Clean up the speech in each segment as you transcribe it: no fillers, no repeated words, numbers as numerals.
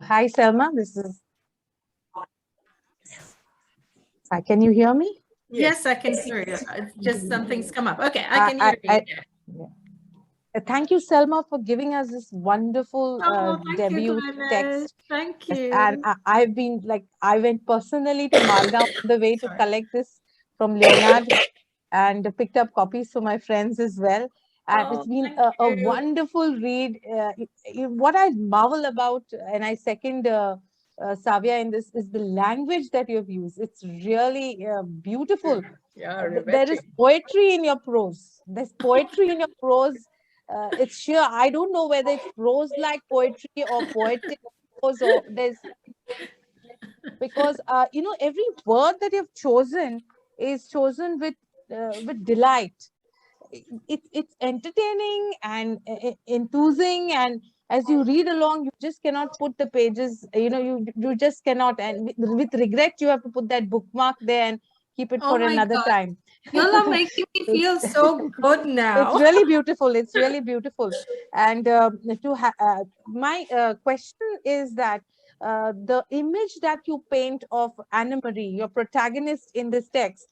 Hi, Selma. This is. Can you hear me? Yes, I can hear you. It's just something's come up. Okay, I I, can I, hear you. I yeah. Thank you, Selma, for giving us this wonderful Oh, thank you, debut Glennis. text. Thank Yes, and you. I've been like, I went personally to Margao on the way to Sorry. collect this from Leonard and picked up copies for my friends as well. And Oh, it's been thank a you. wonderful read. What I marvel about, and I second Savia in this, is the language that you've used. It's really beautiful. Yeah, There is riveting. poetry in your prose. There's poetry in your prose. It's sheer. I don't know whether it's prose like poetry or poetic prose, or there's because every word that you've chosen is chosen with delight. It's entertaining and enthusing, and as you read along you just cannot put the pages, you just cannot, and with regret you have to put that bookmark there and keep it Oh for my another God. time. Y'all are making me feel it's so good it's now. really beautiful. It's really beautiful. And my question is that the image that you paint of Anna Marie, your protagonist in this text,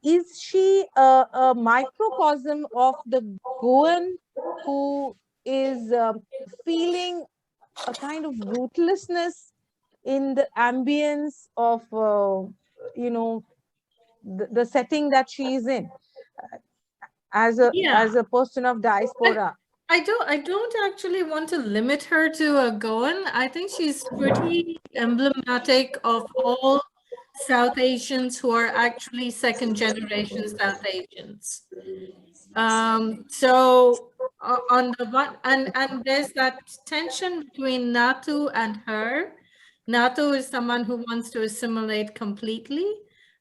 is she a microcosm of the Goan who is feeling a kind of rootlessness in the ambience of, the setting that she is in? Yeah. As a person of I, diaspora. I don't actually want to limit her to a Goan. I think she's pretty emblematic of all South Asians who are actually second generation South Asians. So on the one, and there's that tension between Natu and her. Natu is someone who wants to assimilate completely,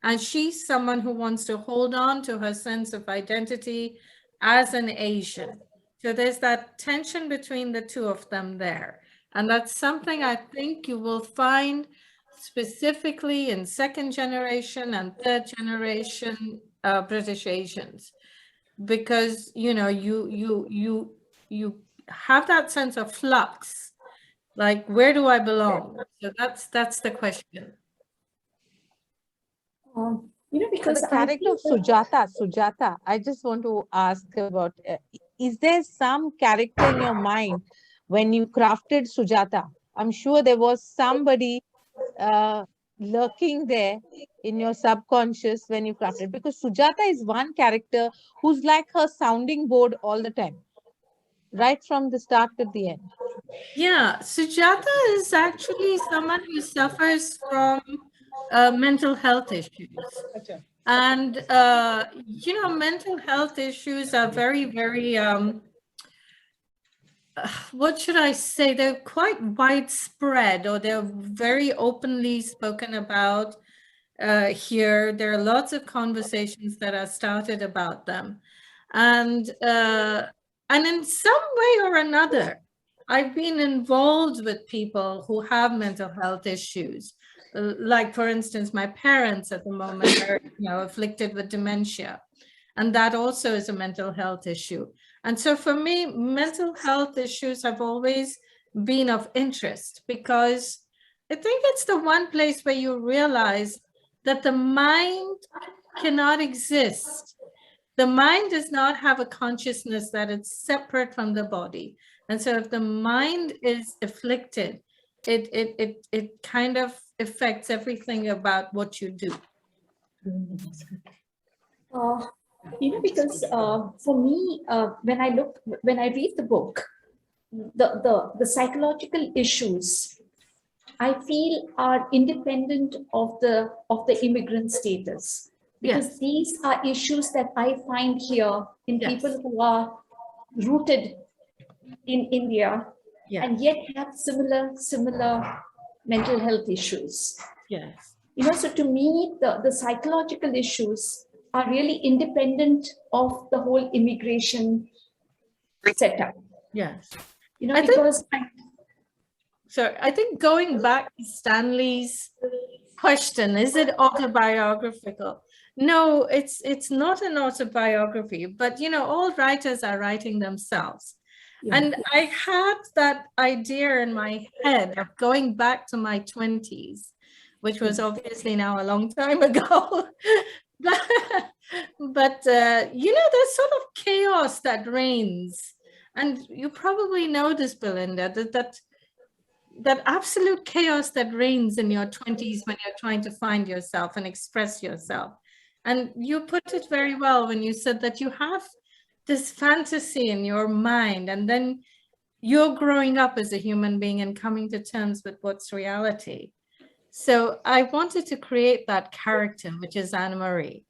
and she's someone who wants to hold on to her sense of identity as an Asian. So there's that tension between the two of them there. And that's something I think you will find specifically in second generation and third generation British Asians, because you have that sense of flux, like where do I belong? So that's the question. The Because I character feel of Sujata, I just want to ask about, is there some character in your mind when you crafted Sujata? I'm sure there was somebody uh, lurking there in your subconscious when you crafted, because Sujata is one character who's like her sounding board all the time, right from the start to the end. Yeah, Sujata is actually someone who suffers from mental health issues. And mental health issues are very, very what should I say? They're quite widespread, or they're very openly spoken about here. There are lots of conversations that are started about them, and in some way or another, I've been involved with people who have mental health issues. Like, for instance, my parents at the moment are, afflicted with dementia, and that also is a mental health issue. And so for me, mental health issues have always been of interest, because I think it's the one place where you realize that the mind cannot exist. The mind does not have a consciousness that it's separate from the body. And so if the mind is afflicted, it kind of affects everything about what you do. uh, because for me, when I read the book, the psychological issues I feel are independent of the immigrant status, because Yes, these are issues that I find here in people yes, who are rooted in India yes, and yet have similar mental health issues. yes. So to me, the psychological issues are really independent of the whole immigration setup. Yes. I think Because I think going back to Stanley's question, is it autobiographical? No, it's not an autobiography, but all writers are writing themselves. And I had that idea in my head of going back to my 20s, which was obviously now a long time ago. but there's sort of chaos that reigns. And you probably know this, Belinda, that absolute chaos that reigns in your 20s when you're trying to find yourself and express yourself. And you put it very well when you said that you have this fantasy in your mind, and then you're growing up as a human being and coming to terms with what's reality. So I wanted to create that character, which is Anna Marie.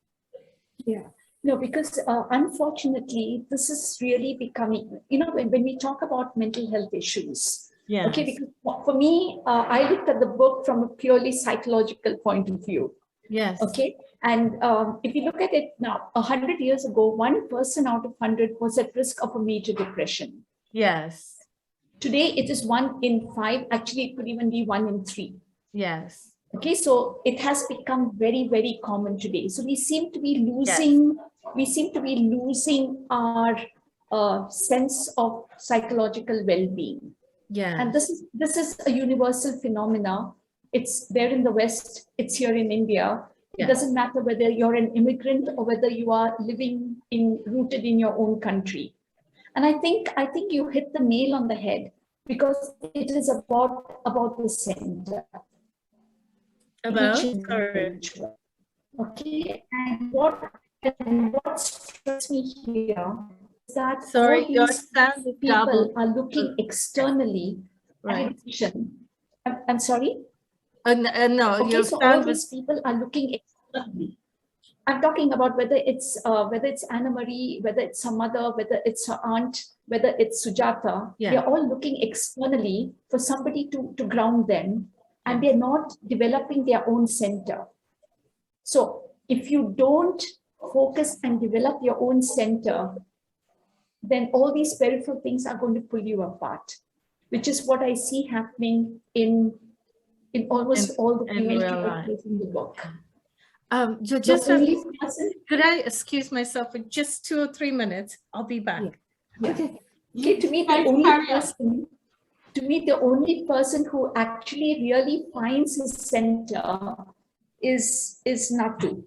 Yeah. No, because unfortunately, this is really becoming, when we talk about mental health issues, Yes. Okay, because for me, I looked at the book from a purely psychological point of view. Yes. Okay. And if you look at it now, 100 years ago, 1 person out of 100 was at risk of a major depression. Yes. Today, it is 1 in 5. Actually, it could even be 1 in 3. Yes. Okay, so it has become very, very common today. So we seem to be losing, our sense of psychological well-being. Yes. And this is a universal phenomena. It's there in the West, it's here in India. It doesn't matter whether you're an immigrant or whether you are living rooted in your own country. And I think you hit the nail on the head, because it is about the center. Sorry. Okay, and what strikes me here is that Sorry, your these sound is people double. are looking externally Right. at a vision. I'm sorry? No, Okay, your so all sound these people are looking externally. I'm talking about whether it's Anna Marie, whether it's her mother, whether it's her aunt, whether it's Sujata. Yeah. They're all looking externally for somebody to ground them, and they're not developing their own center. So if you don't focus and develop your own center, then all these peripheral things are going to pull you apart, which is what I see happening in almost all the female characters in the book. Could I excuse myself for just 2 or 3 minutes? I'll be back. Yeah. Okay, to me, the only person who actually really finds his center is Natu.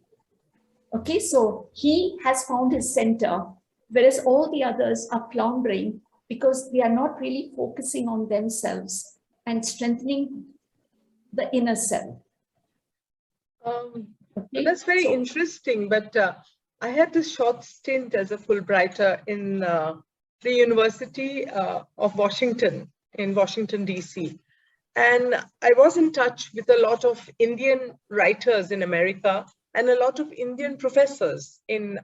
Okay, so he has found his center, whereas all the others are floundering because they are not really focusing on themselves and strengthening the inner self. Okay? That's very interesting, but I had this short stint as a Fulbrighter in the University of Washington, in Washington, D.C. And I was in touch with a lot of Indian writers in America and a lot of Indian professors in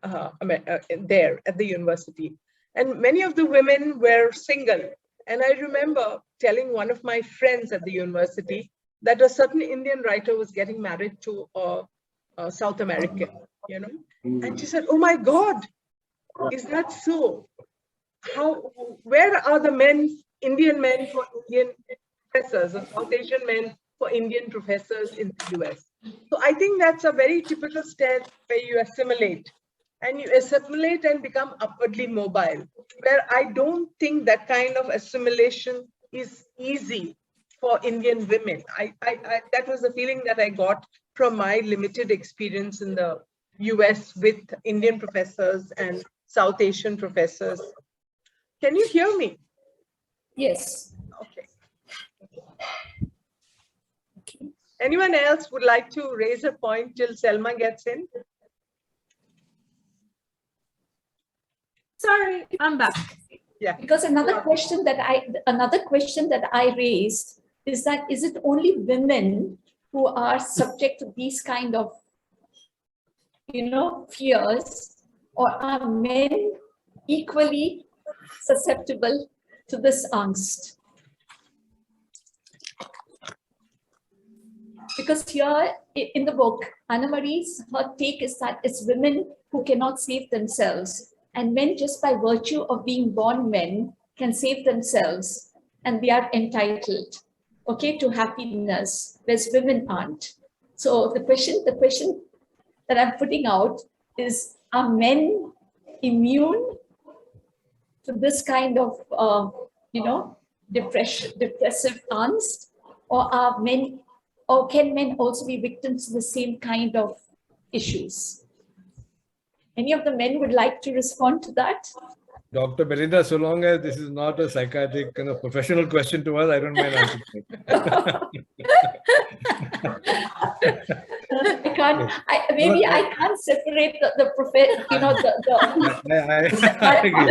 there at the university. And many of the women were single. And I remember telling one of my friends at the university that a certain Indian writer was getting married to a South American, And she said, "Oh my God, is that so? Where are the Indian men for Indian professors, or South Asian men for Indian professors in the US?" So I think that's a very typical step where you assimilate. And you assimilate and become upwardly mobile, where I don't think that kind of assimilation is easy for Indian women. That was the feeling that I got from my limited experience in the US with Indian professors and South Asian professors. Can you hear me? Yes. Okay. Anyone else would like to raise a point till Selma gets in? Sorry, I'm back. Yeah. Because another question that I raised is that, is it only women who are subject to these kind of fears, or are men equally susceptible to this angst? Because here in the book, Anna Marie's her take is that it's women who cannot save themselves, and men, just by virtue of being born men, can save themselves, and they are entitled, to happiness, whereas women aren't. So the question that I'm putting out is, are men immune for this kind of, depressive angst? Or can men also be victims to the same kind of issues? Any of the men would like to respond to that? Dr. Belinda, so long as this is not a psychiatric kind of professional question to us, I don't mind answering it. I can't separate the I agree.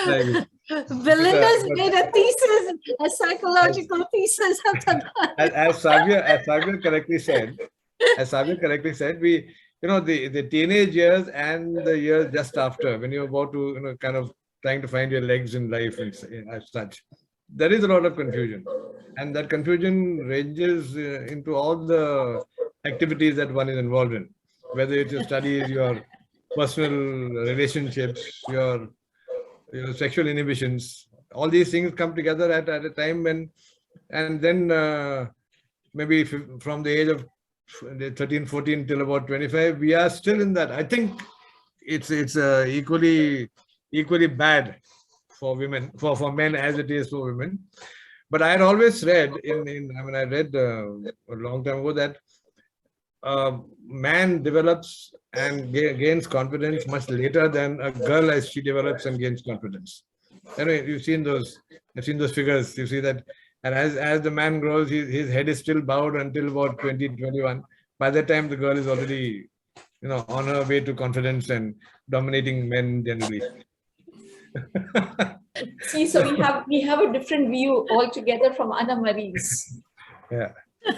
I agree. Belinda's made a thesis, a psychological thesis after that. As Savia correctly said, we, the teenage years and the years just after, when you're about to, kind of trying to find your legs in life and as such, there is a lot of confusion, and that confusion ranges into all the activities that one is involved in, whether it's your studies, your personal relationships, your sexual inhibitions. All these things come together at a time when, and then maybe from the age of 13, 14 till about 25, we are still in that. I think it's equally bad for women, for men as it is for women. But I had always read I read a long time ago that man develops and gains confidence much later than a girl as she develops and gains confidence. Anyway, I've seen those figures. You see that, and as the man grows, his head is still bowed until about 20, 21. By that time, the girl is already, on her way to confidence and dominating men generally. See, so we have a different view altogether from Anna Marie's. Yeah.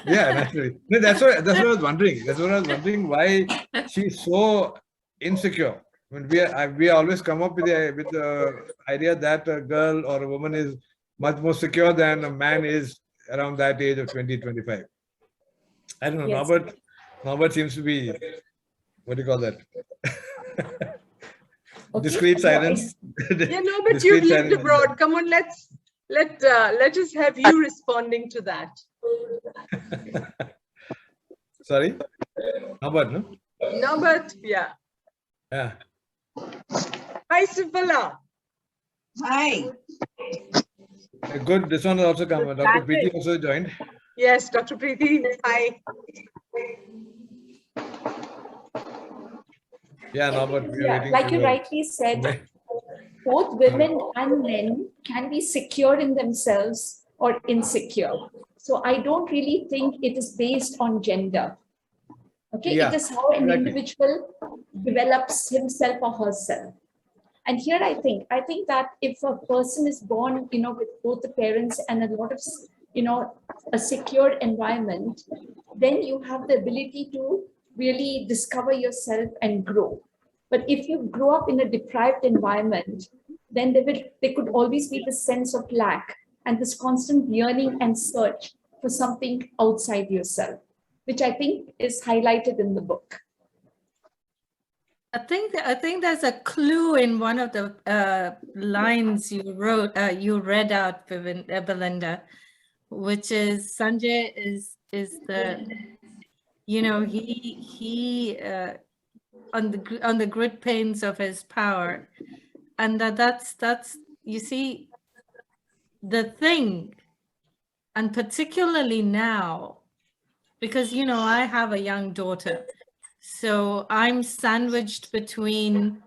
Yeah, naturally. No, that's what I was wondering. That's what I was wondering, why she's so insecure. I mean, we always come up with the idea that a girl or a woman is much more secure than a man is around that age of 20, 25. I don't know. Yes. Norbert seems to be, what do you call that? Okay. Discreet silence. Yeah, no, but you've lived abroad. Come on, let us have you responding to that. Sorry? Norbert, no? Norbert, yeah. Yeah. Hi, Sifala. Hi. Good. This one has also come. Dr. Preeti also joined. Yes, Dr. Preeti. Hi. Yeah, Norbert. Like you rightly said, both women and men can be secure in themselves or insecure. So I don't really think it is based on gender. Okay, yeah, it is how an individual develops himself or herself. And here I think that if a person is born, with both the parents and a lot of, a secure environment, then you have the ability to really discover yourself and grow. But if you grow up in a deprived environment, then there could always be this sense of lack and this constant yearning and search for something outside yourself, which I think is highlighted in the book. I think there's a clue in one of the lines you read out, Belinda, which is Sanjay is the, he on the grit pains of his power, and that's you see the thing, and particularly now, because I have a young daughter. So I'm sandwiched between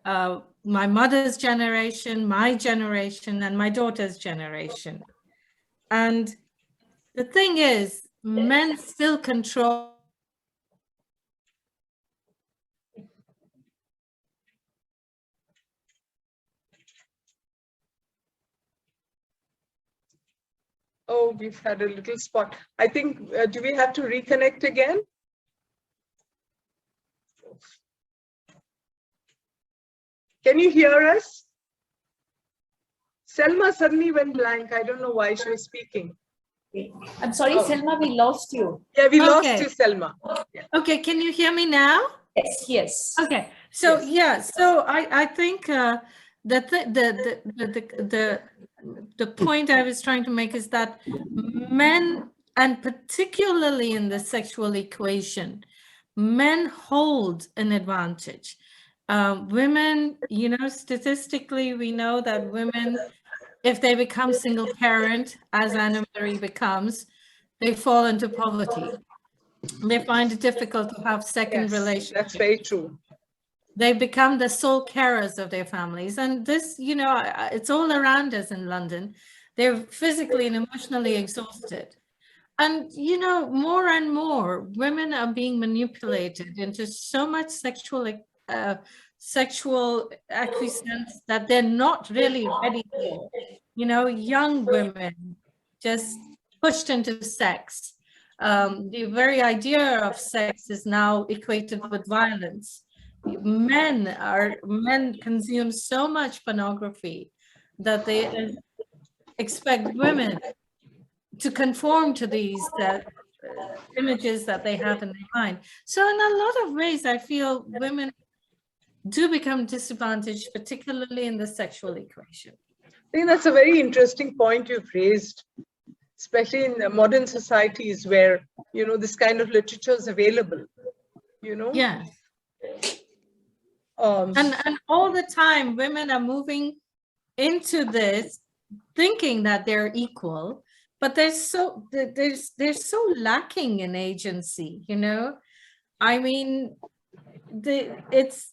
my mother's generation, my generation, and my daughter's generation. And the thing is, men still control. Oh, we've had a little spot. I think, do we have to reconnect again? Can you hear us? Selma suddenly went blank. I don't know why she was speaking. I'm sorry, Selma, we lost you. Yeah, we lost you, Selma. Yeah. Okay, can you hear me now? Yes. Okay, so yes. So I think the point I was trying to make is that men, and particularly in the sexual equation, men hold an advantage. Women, statistically, we know that women, if they become single parent, as Anna Marie becomes, they fall into poverty. They find it difficult to have second relationships. That's very true. They become the sole carers of their families. And this, it's all around us in London. They're physically and emotionally exhausted. And, more and more women are being manipulated into so much sexual acquiescence that they're not really ready for. Young women just pushed into sex. The very idea of sex is now equated with violence. Men consume so much pornography that they expect women to conform to these images that they have in their mind. So in a lot of ways, I feel women do become disadvantaged, particularly in the sexual equation. I think that's a very interesting point you've raised, especially in modern societies where, this kind of literature is available, Yeah. And all the time, women are moving into this, thinking that they're equal, but they're so lacking in agency. I mean,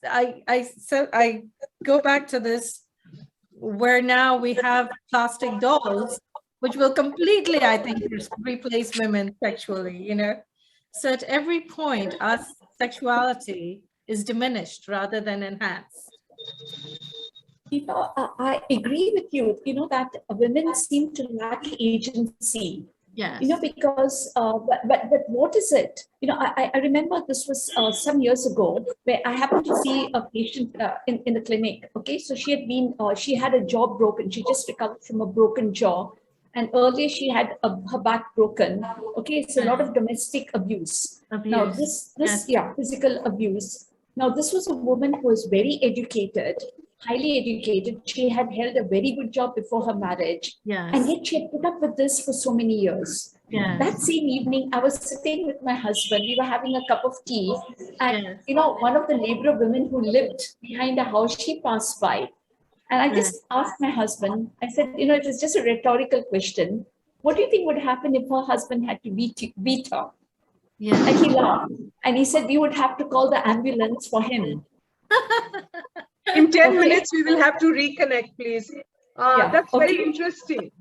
I go back to this where now we have plastic dolls, which will completely, I think, replace women sexually. So at every point, our sexuality is diminished rather than enhanced. I agree with you, that women seem to lack agency. Yes. Because, but what is it? I remember this was some years ago where I happened to see a patient in the clinic. Okay, so she had a jaw broken. She just recovered from a broken jaw. And earlier she had her back broken. Okay, it's a lot of domestic abuse. Now physical abuse. Now this was a woman who was very educated, highly educated. She had held a very good job before her marriage. Yes. And yet she had put up with this for so many years. Yes. That same evening, I was sitting with my husband. We were having a cup of tea. And, one of the labourer women who lived behind the house, she passed by. And I just asked my husband, I said, it was just a rhetorical question. What do you think would happen if her husband had to beat her? Yeah. And he laughed. And he said, we would have to call the ambulance for him. In 10 minutes, we will have to reconnect, please. That's very interesting.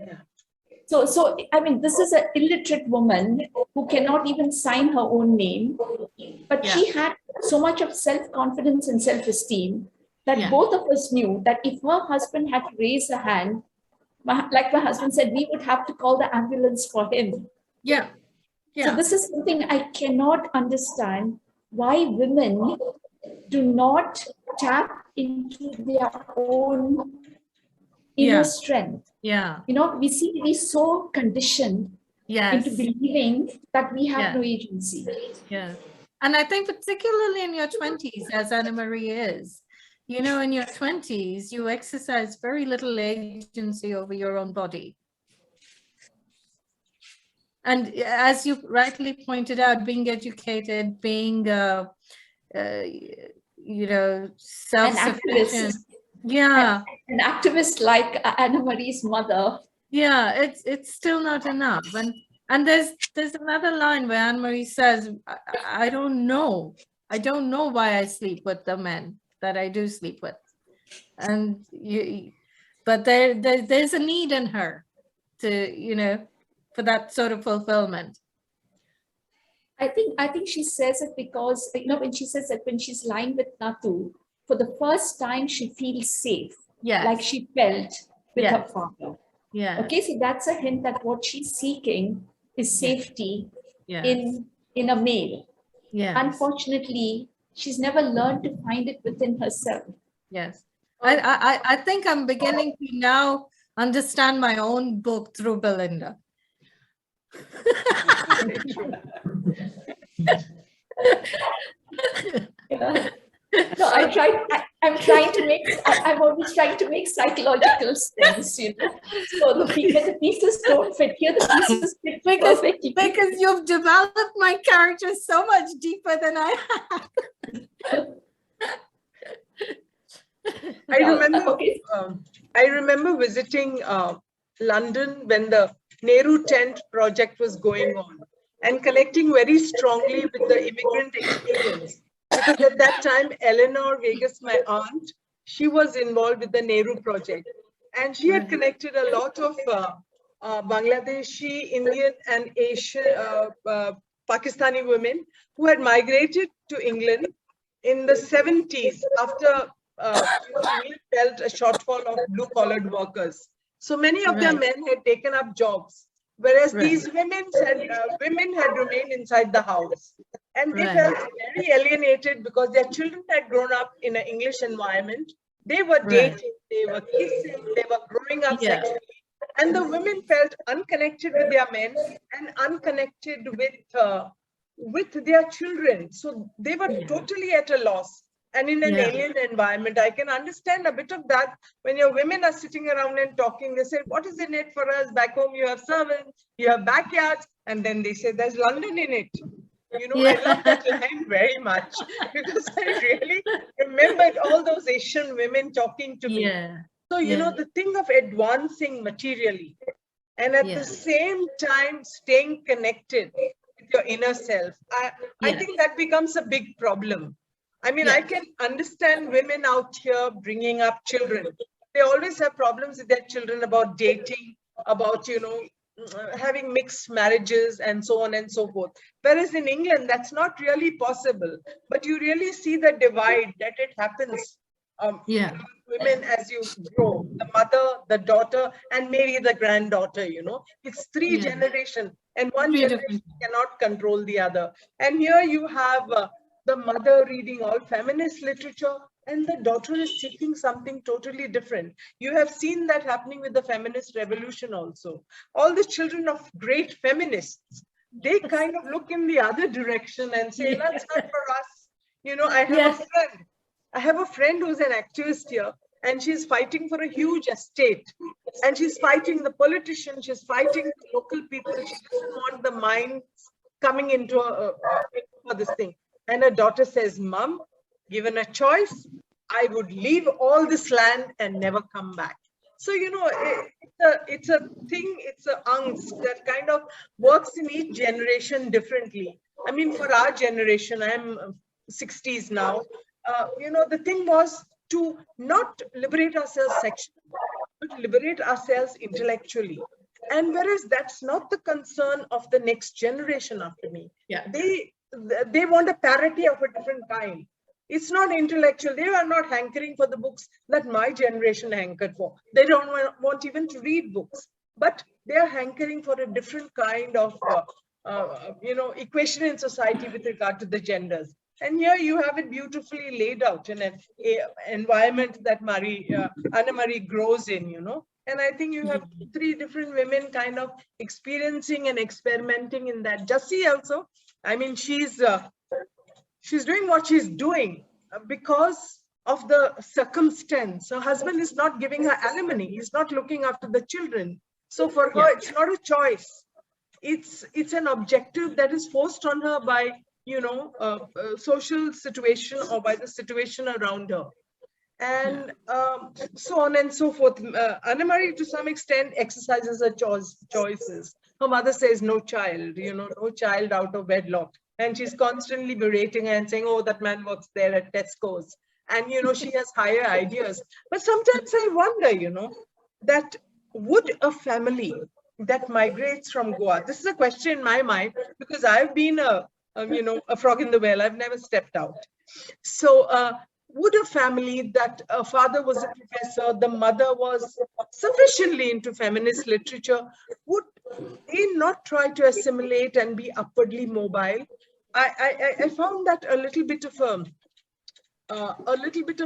So I mean, this is an illiterate woman who cannot even sign her own name, but she had so much of self-confidence and self-esteem that both of us knew that if her husband had to raise a hand, like my husband said, we would have to call the ambulance for him. Yeah. So this is something I cannot understand, why women do not tap into their own inner strength. Yeah. We seem to be so conditioned into believing that we have no agency. Yeah. And I think particularly in your 20s, as Anna Marie is, in your 20s, you exercise very little agency over your own body. And as you rightly pointed out, being educated, being, self-sufficient. An activist like Anna Marie's mother. Yeah, it's still not enough. And there's another line where Anne Marie says, I don't know why I sleep with the men that I do sleep with. And but there's a need in her to, for that sort of fulfillment. I think she says it because, when she says that when she's lying with Nathu, for the first time she feels safe, like she felt with her father. Yeah. Okay, so that's a hint that what she's seeking is safety in a male. Yeah. Unfortunately, she's never learned to find it within herself. Yes. I think I'm beginning to now understand my own book through Belinda. No, I'm always trying to make psychological sense, So the pieces don't fit here, the pieces fit perfectly. Because you've developed my character so much deeper than I have. I remember, Okay. I remember visiting London when the Nehru Tent project was going on and connecting very strongly with the immigrant experience. Because at that time, Eleanor Vegas, my aunt, she was involved with the Nehru project. And she had connected a lot of Bangladeshi, Indian, and Asian, Pakistani women who had migrated to England in the 70s after England felt a shortfall of blue-collared workers. So many of their men had taken up jobs, whereas these women had remained inside the house. And they felt very alienated because their children had grown up in an English environment. They were dating, they were kissing, they were growing up sexually. And the women felt unconnected with their men and unconnected with their children. So they were totally at a loss. And in an alien environment, I can understand a bit of that. When your women are sitting around and talking, they say, what is in it for us? Back home, you have servants, you have backyards. And then they say, there's London in it. You know, I love that line very much because I really remembered all those Asian women talking to me. So, you know, the thing of advancing materially and at the same time staying connected with your inner self, I think that becomes a big problem. I mean, I can understand women out here bringing up children. They always have problems with their children about dating, about, you know, having mixed marriages and so on and so forth. Whereas in England, that's not really possible. But you really see the divide that it happens. Women as you grow, the mother, the daughter, and maybe the granddaughter, you know, it's three generations and one generation cannot control the other. And here you have the mother reading all feminist literature and the daughter is seeking something totally different. You have seen that happening with the feminist revolution also. All the children of great feminists, they kind of look in the other direction and say, that's not for us. You know, I have a friend who's an activist here and she's fighting for a huge estate and she's fighting the politicians, she's fighting the local people. She doesn't want the minds coming into for this thing. And her daughter says, Mom, given a choice, I would leave all this land and never come back. So, you know, it's a thing, it's an angst that kind of works in each generation differently. I mean, for our generation, I'm 60s now, you know, the thing was to not liberate ourselves sexually, but liberate ourselves intellectually. And whereas that's not the concern of the next generation after me. They want a parity of a different kind. It's not intellectual. They are not hankering for the books that my generation hankered for. They don't want even to read books, but they are hankering for a different kind of, you know, equation in society with regard to the genders. And here you have it beautifully laid out in an environment that Anna Marie grows in, you know. And I think you have three different women kind of experiencing and experimenting in that. Jussie also, I mean, she's doing what she's doing because of the circumstance. Her husband is not giving her alimony. He's not looking after the children. So for her, it's not a choice. It's an objective that is forced on her by, you know, social situation or by the situation around her. And so on and so forth. Anna Marie, to some extent, exercises her choices. Her mother says, no child, you know, no child out of wedlock. And she's constantly berating her and saying, oh, that man works there at Tesco's. And, you know, she has higher ideas. But sometimes I wonder, you know, that would a family that migrates from Goa, this is a question in my mind, because I've been you know, a frog in the well. I've never stepped out. So would a family that a father was a professor, the mother was sufficiently into feminist literature, would they not try to assimilate and be upwardly mobile? I found that a little bit of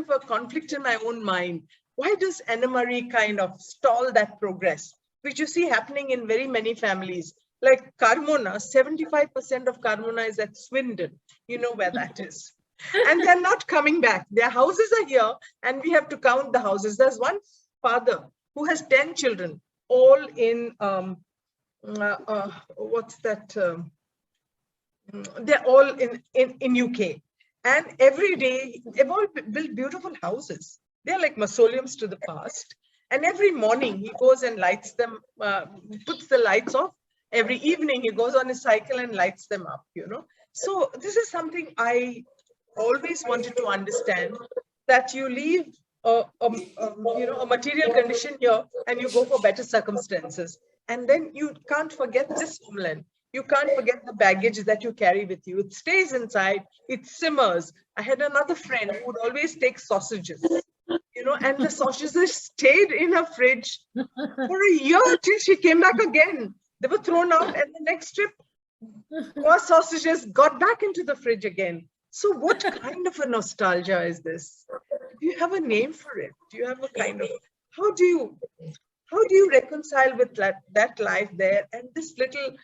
a conflict in my own mind. Why does Anna Marie kind of stall that progress, which you see happening in very many families? Like Carmona, 75% of Carmona is at Swindon. You know where that is. And they're not coming back. Their houses are here and we have to count the houses. There's one father who has 10 children, all in, what's that? They're all in UK. And every day, they've all built beautiful houses. They're like mausoleums to the past. And every morning he goes and lights them, puts the lights off. Every evening he goes on his cycle and lights them up, you know. So this is something I always wanted to understand, that you leave a material condition here and you go for better circumstances. And then you can't forget this homeland. You can't forget the baggage that you carry with you. It stays inside, it simmers. I had another friend who would always take sausages, you know, and the sausages stayed in her fridge for a year till she came back again. They were thrown out, and the next trip, more sausages got back into the fridge again. So what kind of a nostalgia is this? Do you have a name for it? Do you have a kind of, how do you reconcile with that life there and this little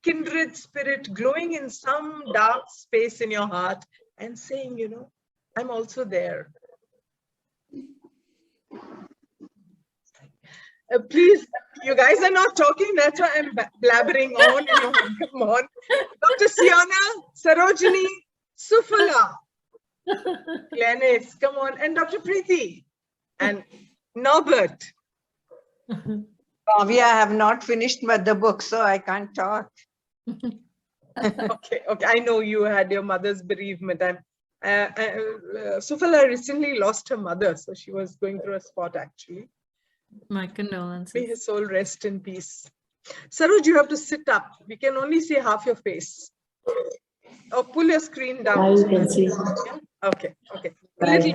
kindred spirit glowing in some dark space in your heart and saying, you know, I'm also there. Please, you guys are not talking. That's why I'm blabbering on. You know, come on. Dr. Siana, Sarojini, Sufala, Glennis, come on. And Dr. Preeti and Norbert. Bhavya, I have not finished the book, so I can't talk. Okay. I know you had your mother's bereavement. Sufala recently lost her mother, so she was going through a spot actually. My condolences. May his soul rest in peace. Saroj, you have to sit up. We can only see half your face. Or pull your screen down. I can see. Yeah? Okay. Right.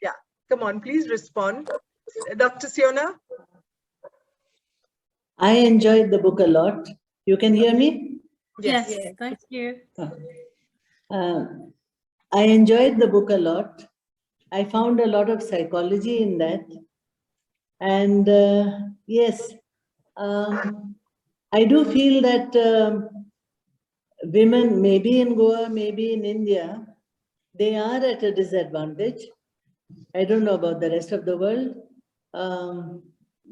Yeah. Come on, please respond. Dr. Siona? I enjoyed the book a lot. You can hear me? Yes, thank you. I enjoyed the book a lot. I found a lot of psychology in that. And yes, I do feel that women, maybe in Goa, maybe in India, they are at a disadvantage. I don't know about the rest of the world,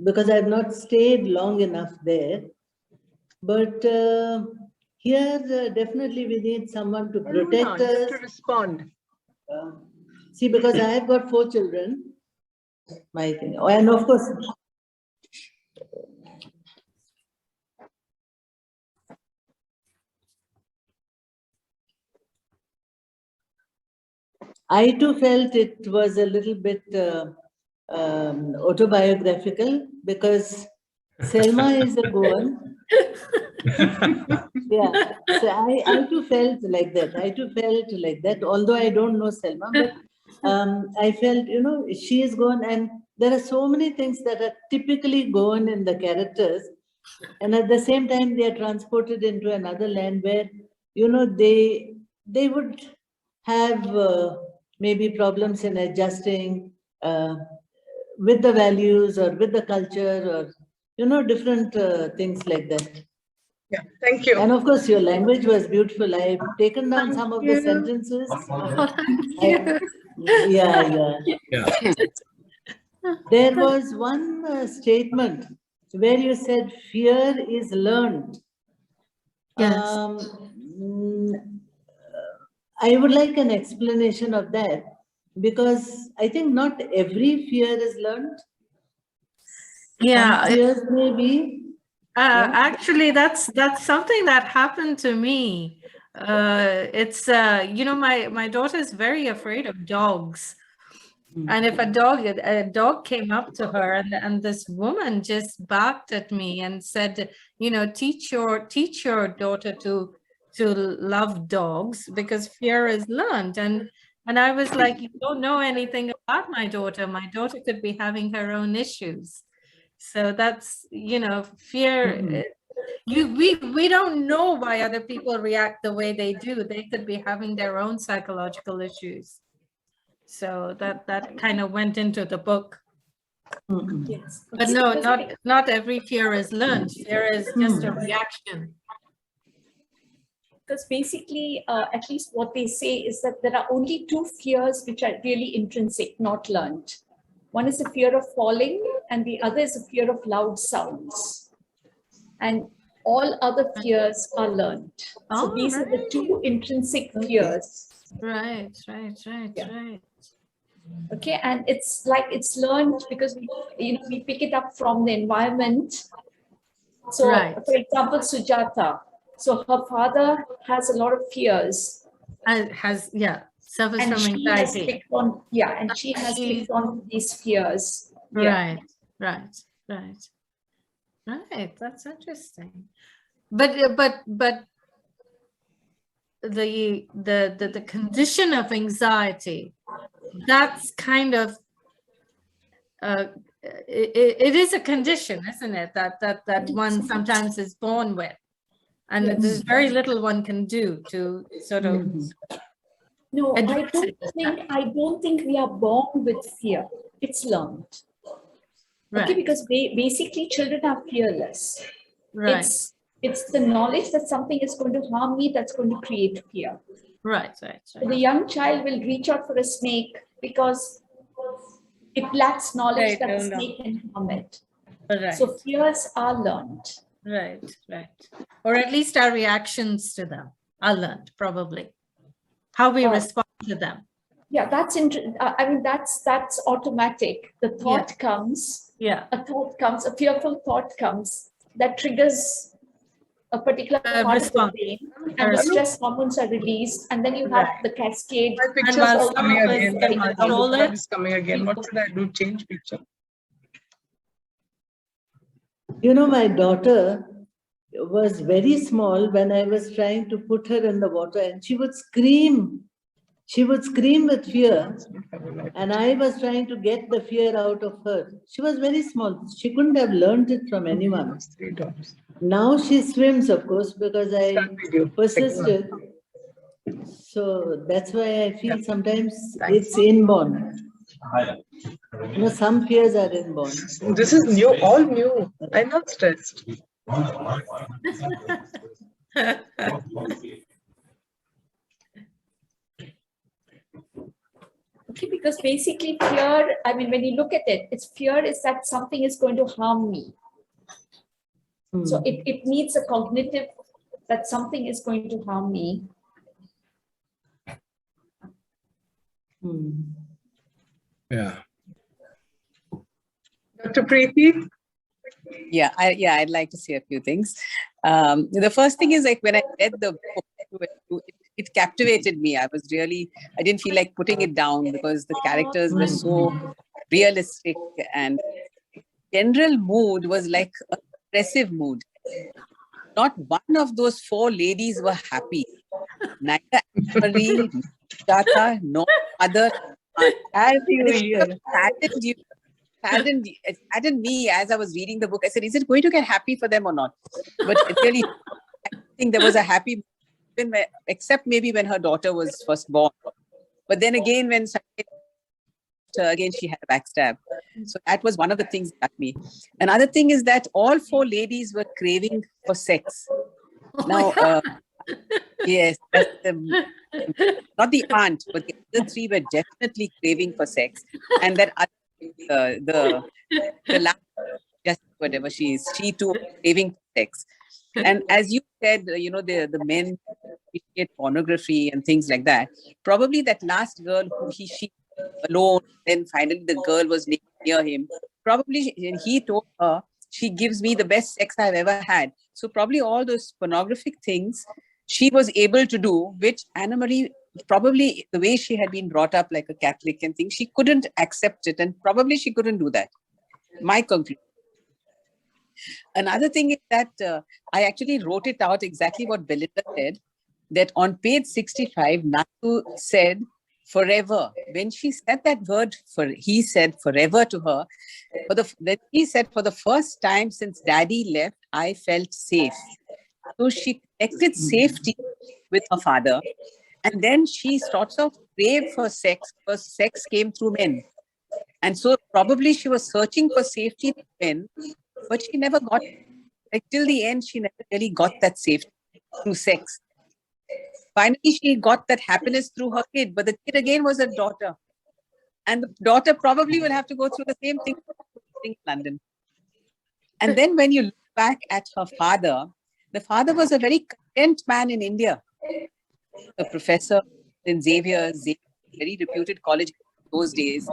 because I've not stayed long enough there. But here, definitely we need someone to protect us. To respond. See, because I have got 4 children. My thing. Oh, and of course, I too felt it was a little bit autobiographical, because Selma is a Goan. Yeah, so I too felt like that. Although I don't know Selma, but I felt, you know, she is Goan, and there are so many things that are typically Goan in the characters, and at the same time they are transported into another land where, you know, they would have maybe problems in adjusting with the values or with the culture, or, you know, different things like that. Yeah, thank you. And of course, your language was beautiful. I've taken down some of the sentences. Yeah. There was one statement where you said fear is learned. Yes. I would like an explanation of that, because I think not every fear is learned. Yeah. Some fears may be. Actually, that's something that happened to me. It's you know, my daughter is very afraid of dogs. And if a dog came up to her, and this woman just barked at me and said, you know, teach your daughter to love dogs, because fear is learned. And I was like, you don't know anything about my daughter. My daughter could be having her own issues. So that's, you know, fear. We don't know why other people react the way they do. They could be having their own psychological issues. So that kind of went into the book. Yes. But no, not every fear is learned. Fear is just a reaction. Because basically, at least what they say is that there are only 2 fears which are really intrinsic, not learned. One is the fear of falling, and the other is the fear of loud sounds. And all other fears are learned. So these are the 2 intrinsic fears. Right. Yeah. Okay, and it's like it's learned because we pick it up from the environment. So, Right. for example, Sujata. So her father has a lot of fears, Suffers and from she has anxiety. picked on and she has picked on these fears. Right. That's interesting. But the condition of anxiety, that's kind of it is a condition, isn't it? That one sometimes is born with, and there's very little one can do to sort of. No, address it. I don't think we are born with fear. It's learned. Right. Okay, because basically children are fearless. Right. It's the knowledge that something is going to harm me that's going to create fear. Right. So the young child will reach out for a snake because it lacks knowledge that the snake can harm it. Right. So fears are learned. Right. Or at least our reactions to them are learned, probably. How we respond to them. Yeah, that's I mean, that's automatic. The thought comes. Yeah. A fearful thought comes that triggers a particular part of the brain, and the stress hormones are released, and then you have the cascade. My picture is coming again. It's coming again. What should I do? Change picture. You know, my daughter was very small when I was trying to put her in the water, and she would scream. She would scream with fear, and I was trying to get the fear out of her. She was very small. She couldn't have learned it from anyone. Now she swims, of course, because I persisted. So that's why I feel sometimes it's inborn. You know, some fears are inborn. This is new, all new. I'm not stressed. Okay, because basically fear, I mean, when you look at it, it's fear is that something is going to harm me. So it needs a cognitive that something is going to harm me. Yeah. Dr. Preeti? Yeah, I'd like to say a few things. The first thing is, like, when I read the book, it captivated me. I didn't feel like putting it down because the characters were so realistic, and general mood was like a depressive mood. Not one of those four ladies were happy. Neither Marie, Jata, nor other. It saddened me as I was reading the book. I said, is it going to get happy for them or not? But really, I think there was a happy moment, except maybe when her daughter was first born. But then again, when she had a backstab. So that was one of the things that got me. Another thing is that all four ladies were craving for sex. Now, yes, not the aunt, but the other three were definitely craving for sex. And that the last, just whatever she is, she too craving for sex. And as you said, the men appreciate pornography and things like that. Probably that last girl who she alone, then finally the girl was near him. Probably he told her, she gives me the best sex I've ever had. So probably all those pornographic things she was able to do, which Anna Marie, probably the way she had been brought up like a Catholic and things, she couldn't accept it, and probably she couldn't do that. My conclusion. Another thing is that I actually wrote it out exactly what Belinda said, that on page 65, Nathu said forever. When she said that word, he said forever to her, then he said, for the first time since daddy left, I felt safe. So she connected safety with her father. And then she sort of craved for sex, because sex came through men. And so probably she was searching for safety with men, but she never got it. Like, till the end, she never really got that safety through sex. Finally, she got that happiness through her kid, but the kid again was a daughter. And the daughter probably will have to go through the same thing in London. And then when you look back at her father, the father was a very content man in India. A professor in Xavier's very reputed college. those days.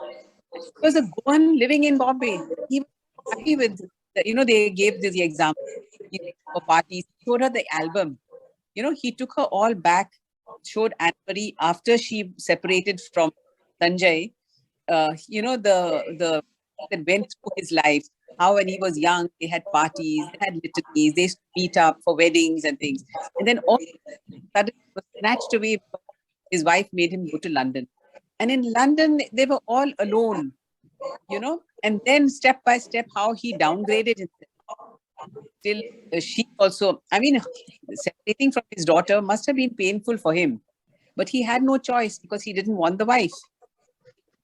And he was a Goan living in Bombay. He was happy with, they gave this example, for parties. He showed her the album. He took her all back, showed Anne-Marie after she separated from Sanjay, the that went through his life, how when he was young, they had parties, they had litanies, they used to meet up for weddings and things. And then all of a sudden it was snatched away because his wife made him go to London. And in London, they were all alone, and then step by step, how he downgraded himself. Still, she also, separating from his daughter must have been painful for him. But he had no choice because he didn't want the wife.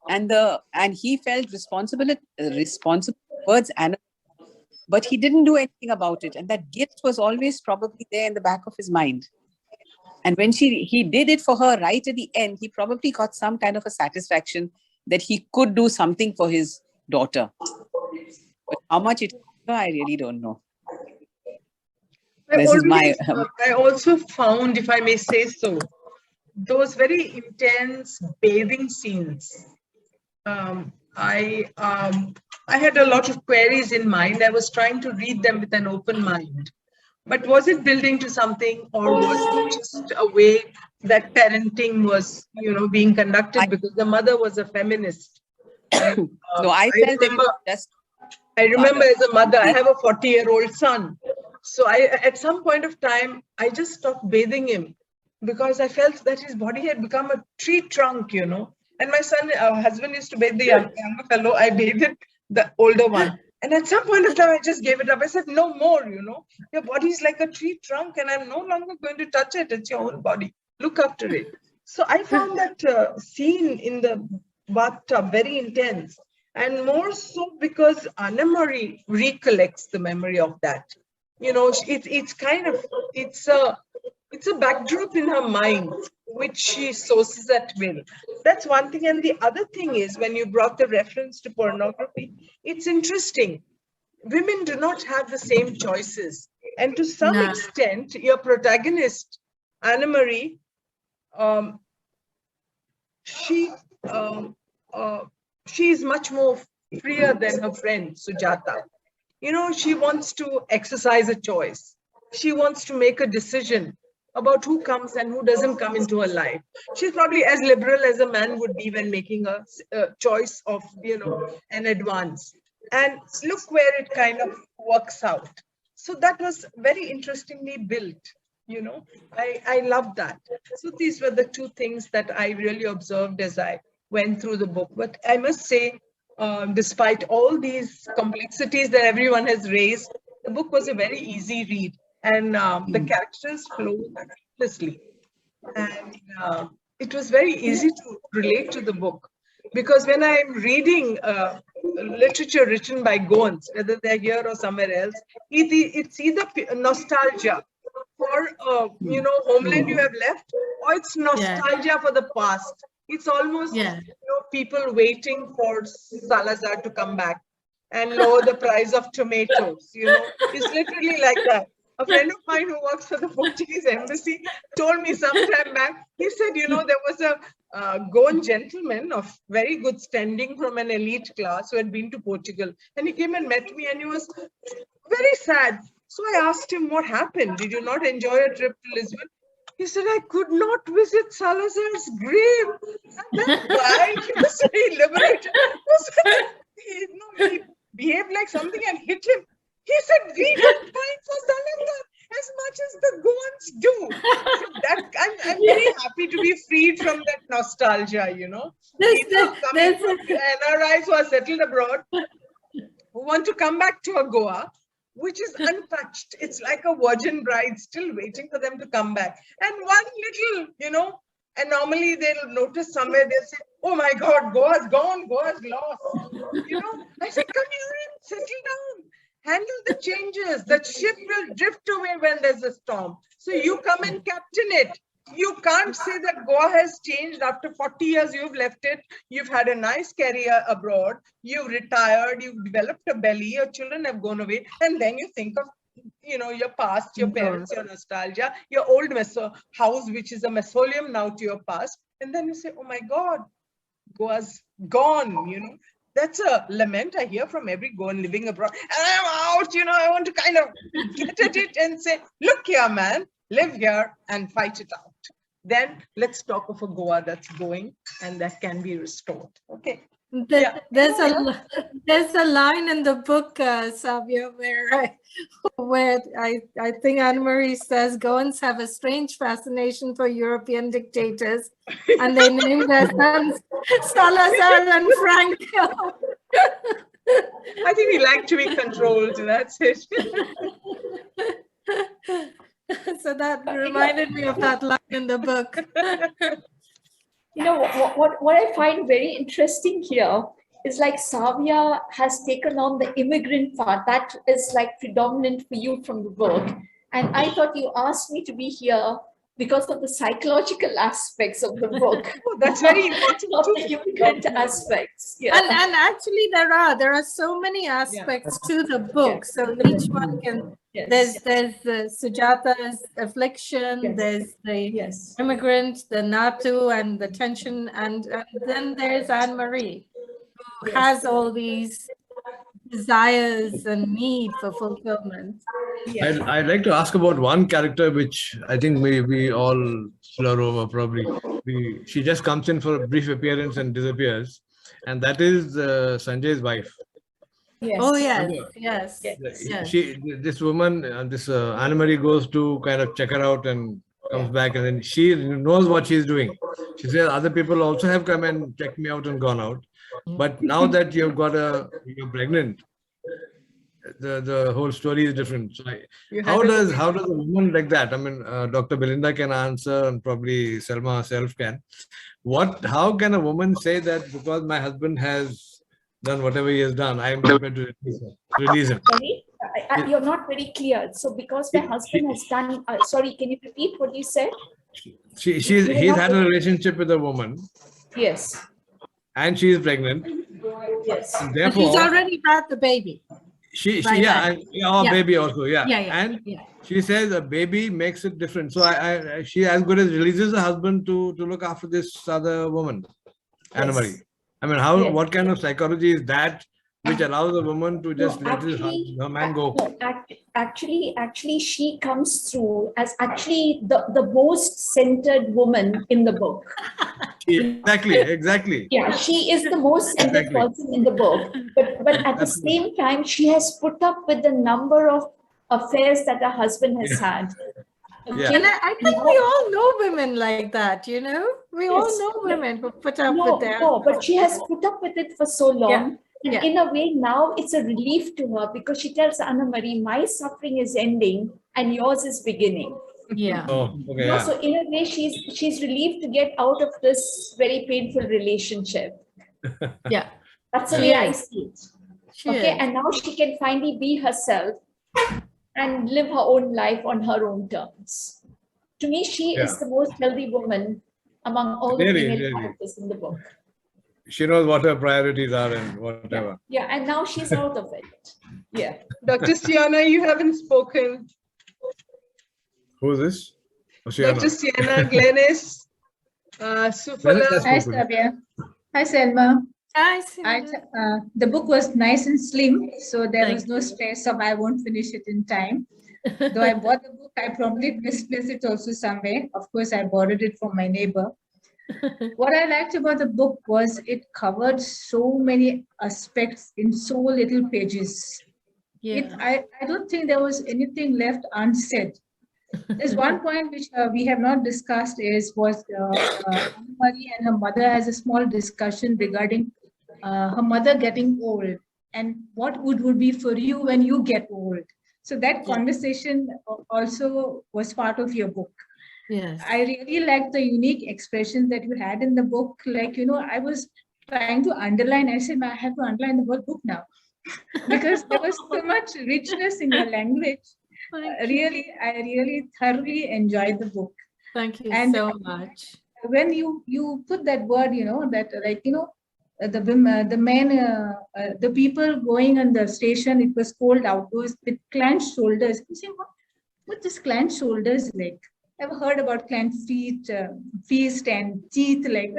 And he felt responsible towards Anna, but he didn't do anything about it. And that guilt was always probably there in the back of his mind. And when he did it for her right at the end, he probably got some kind of a satisfaction that he could do something for his daughter. But how much it was, I really don't know. I also found, if I may say so, those very intense bathing scenes. I had a lot of queries in mind. I was trying to read them with an open mind. But was it building to something, or was it just a way that parenting was, being conducted because the mother was a feminist? And, no, I felt I remember as a mother, I have a 40-year-old son. So at some point of time, I just stopped bathing him because I felt that his body had become a tree trunk, And my husband used to bathe the younger fellow. I bathed the older one. And at some point of time, I just gave it up. I said, no more, Your body is like a tree trunk and I'm no longer going to touch it. It's your own body. Look after it. So I found that scene in the bathtub very intense. And more so because Anna-Marie recollects the memory of that. It's a backdrop in her mind, which she sources at will. That's one thing. And the other thing is, when you brought the reference to pornography, it's interesting. Women do not have the same choices. And to some extent, your protagonist, Anna-Marie, she is much more freer than her friend, Sujata. She wants to exercise a choice. She wants to make a decision about who comes and who doesn't come into her life. She's probably as liberal as a man would be when making a choice of, an advance. And look where it kind of works out. So that was very interestingly built, I love that. So these were the two things that I really observed as I went through the book. But I must say, despite all these complexities that everyone has raised, the book was a very easy read. And the characters flow effortlessly. And it was very easy to relate to the book. Because when I'm reading literature written by Goans, whether they're here or somewhere else, it's either nostalgia for, homeland you have left, or it's nostalgia for the past. It's almost, people waiting for Salazar to come back and lower the price of tomatoes, It's literally like that. A friend of mine who works for the Portuguese embassy told me some time back, he said, there was a Goan gentleman of very good standing from an elite class who had been to Portugal. And he came and met me and he was very sad. So I asked him, what happened? Did you not enjoy a trip to Lisbon? He said, I could not visit Salazar's grave. And that guy, he was very liberated. He behaved like something and hit him. He said, we don't fight for Salazar as much as the Goans do. So I'm very happy to be freed from that nostalgia, Coming from NRIs who are settled abroad, who want to come back to a Goa, which is untouched. It's like a virgin bride still waiting for them to come back. And one little, anomaly they'll notice somewhere, they'll say, oh my God, Goa's gone, Goa's lost. I said, come here and settle down. Handle the changes. The ship will drift away when there's a storm. So you come and captain it. You can't say that Goa has changed after 40 years. You've left it. You've had a nice career abroad. You've retired. You've developed a belly. Your children have gone away. And then you think of, your past, your parents, your nostalgia, your old house, which is a mausoleum now to your past. And then you say, oh my God, Goa's gone, you know. That's a lament I hear from every Goan living abroad. And I'm out, you know, I want to kind of get at it and say, look here, man, live here and fight it out. Then let's talk of a Goa that's going and that can be restored. Okay. There's a line in the book, Savia, where I think Anne-Marie says Goans have a strange fascination for European dictators, and they named their sons Salazar and Franco. I think we like to be controlled. That's it. So that reminded me of that line in the book. You know, what I find very interesting here is like Savia has taken on the immigrant part that is like predominant for you from the book. And I thought you asked me to be here because of the psychological aspects of the book. Oh, that's very important. Of the immigrant aspects. Yeah. And actually there are so many aspects to the book. So each one can, there's Sujata's affliction, there's the immigrant, the Natu and the tension, and then there's Anne-Marie, who has all these desires and need for fulfillment. I'd like to ask about one character which I think we all slur over probably. She just comes in for a brief appearance and disappears, and that is Sanjay's wife. Yes. Oh yes. This woman, Anne-Marie goes to kind of check her out and comes back, and then she knows what she's doing. She says other people also have come and checked me out and gone out, but now that you're pregnant, the whole story is different. So how does a woman like that? I mean, Dr. Belinda can answer, and probably Selma herself can. How can a woman say that because my husband has done whatever he has done, I am prepared to release him? Sorry, you're not very clear. So because my husband has done, sorry, can you repeat what you said? He's had a relationship with a woman. Yes. And she is pregnant. Yes. And therefore, she's already brought the baby. Baby also, and she says a baby makes it different. So she as good as releases her husband to look after this other woman, Anne-Marie. I mean, what kind of psychology is that which allows a woman to just let her man go? Actually, she comes through as actually the most centered woman in the book. Exactly. Yeah, she is the most centered person in the book. But at the same time, she has put up with the number of affairs that her husband has had. Okay. And I think we all know women like that, you know? We all know women who put up with that. No, but she has put up with it for so long. And in a way, now it's a relief to her because she tells Anne-Marie, my suffering is ending and yours is beginning. Yeah. Oh, okay. So in a way, she's relieved to get out of this very painful relationship. Yeah. That's the way I see it. And now she can finally be herself and live her own life on her own terms. To me, she is the most healthy woman among all the female characters in the book. She knows what her priorities are and whatever. Yeah, and now she's out of it. Yeah. Dr. Sienna, you haven't spoken. Who's this? Dr. Sienna, Glennis, Sufala. Hi, Savia. Hi, Selma. Hi, Selma. The book was nice and slim, so there was no stress of I won't finish it in time. Though I bought the book, I probably misplaced it also somewhere. Of course, I borrowed it from my neighbor. What I liked about the book was it covered so many aspects in so little pages. I don't think there was anything left unsaid. There's one point which we have not discussed was Marie and her mother has a small discussion regarding her mother getting old and what would be for you when you get old. So that conversation also was part of your book. Yes. I really liked the unique expressions that you had in the book. Like, you know, I was trying to underline. I said, I have to underline the whole book now because there was so much richness in your language. I really thoroughly enjoyed the book. Thank you so much. When you put that word, you know, that like, you know, the men, the people going on the station, it was cold outdoors with clenched shoulders. You say, what this clenched shoulders like? I've heard about clenched feet, feast and teeth, like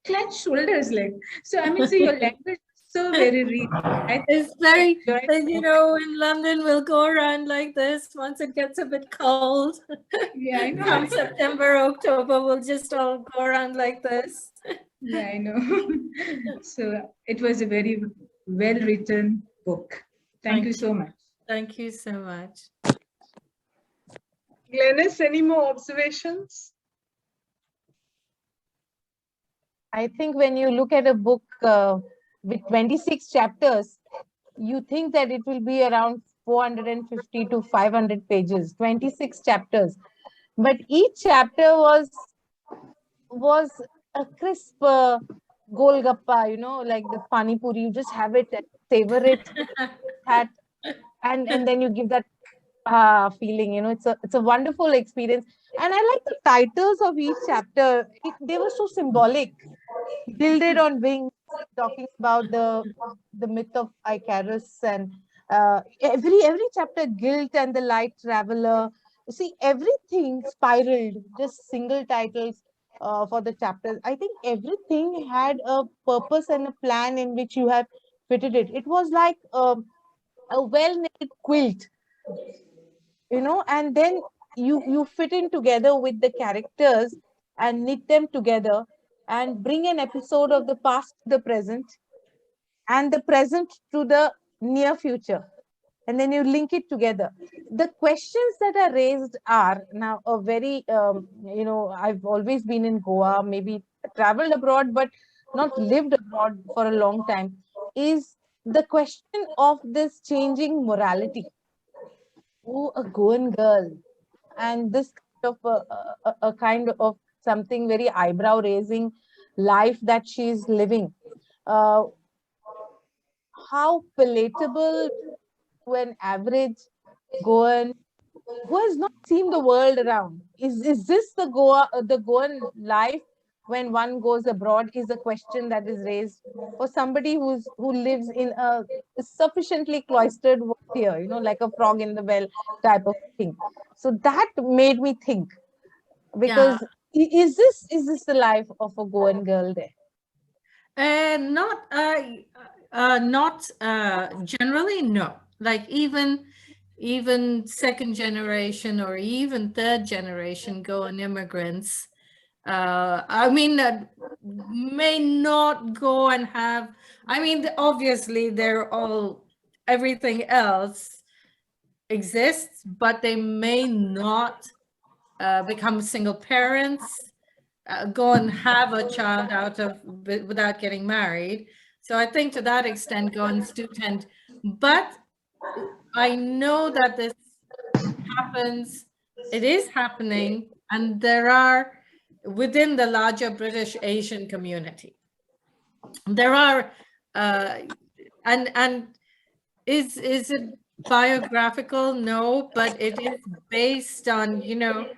clenched shoulders, like. So I mean, so your language is so very rich. I It's very, enjoyed you know, in London, we'll go around like this once it gets a bit cold. Yeah, I Come know. September, October, we'll just all go around like this. Yeah, I know. So it was a very well written book. Thank you so much. Thank you so much. Glennis, any more observations? I think when you look at a book with 26 chapters, you think that it will be around 450 to 500 pages, 26 chapters. But each chapter was a crisp golgappa, you know, like the pani puri. You just have it and savor it, that, and then you give that feeling. You know, it's a wonderful experience. And I like the titles of each chapter. They were so symbolic. Gilded on Wings, talking about the myth of Icarus, and every chapter, Guilt and the Light Traveler. You see, everything spiraled, just single titles for the chapters. I think everything had a purpose and a plan in which you have fitted it. It was like a well-knit quilt, you know, and then you fit in together with the characters and knit them together and bring an episode of the past to the present and the present to the near future, and then you link it together. The questions that are raised are now a very you know, I've always been in Goa, maybe traveled abroad but not lived abroad for a long time, is the question of this changing morality. Oh, a Goan girl, and this kind of a kind of something very eyebrow raising life that she's living. Uh, how palatable to an average Goan who has not seen the world around? Is this the Goan life when one goes abroad? Is a question that is raised for somebody who lives in a sufficiently cloistered world here, you know, like a frog in the well type of thing. So that made me think, Yeah. because is this the life of a Goan girl there? Not generally, no. Like even second generation or even third generation Goan immigrants, I mean, may not go and have. I mean, obviously, they're all everything else exists, but they may not become single parents, go and have a child without getting married. So I think to that extent, Goans do tend, but I know that this happens, it is happening, and there are within the larger British Asian community. There are, and is it biographical? No, but it is based on, you know,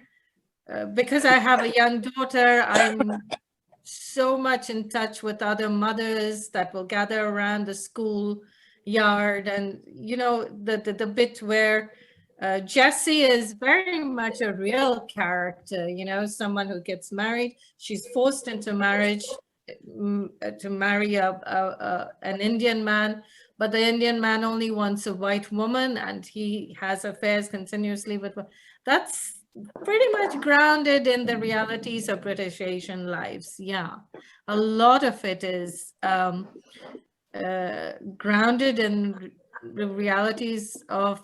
because I have a young daughter, I'm so much in touch with other mothers that will gather around the school yard, and you know, the bit where Jessie is very much a real character, you know, someone who gets married. She's forced into marriage to marry an Indian man, but the Indian man only wants a white woman, and he has affairs continuously with. That's pretty much grounded in the realities of British Asian lives. Yeah, a lot of it is grounded in the realities of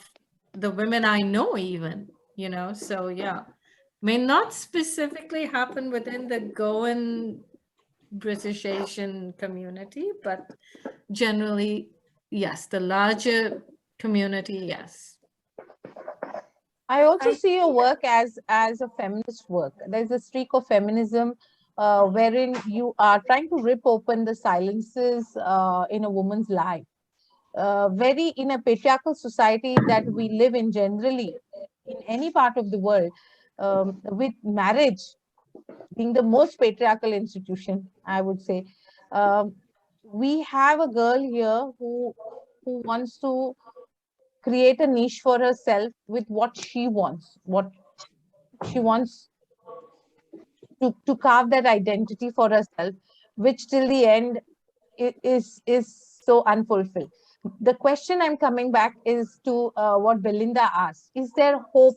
the women I know, even, you know. So yeah, may not specifically happen within the Goan British Asian community, but generally, yes, the larger community, yes. I also see your work as a feminist work. There's a streak of feminism wherein you are trying to rip open the silences in a woman's life. Very in a patriarchal society that we live in generally, in any part of the world, with marriage being the most patriarchal institution, I would say. We have a girl here who wants to create a niche for herself with what she wants to carve that identity for herself, which till the end is so unfulfilled. The question I'm coming back is to what Belinda asked. Is there hope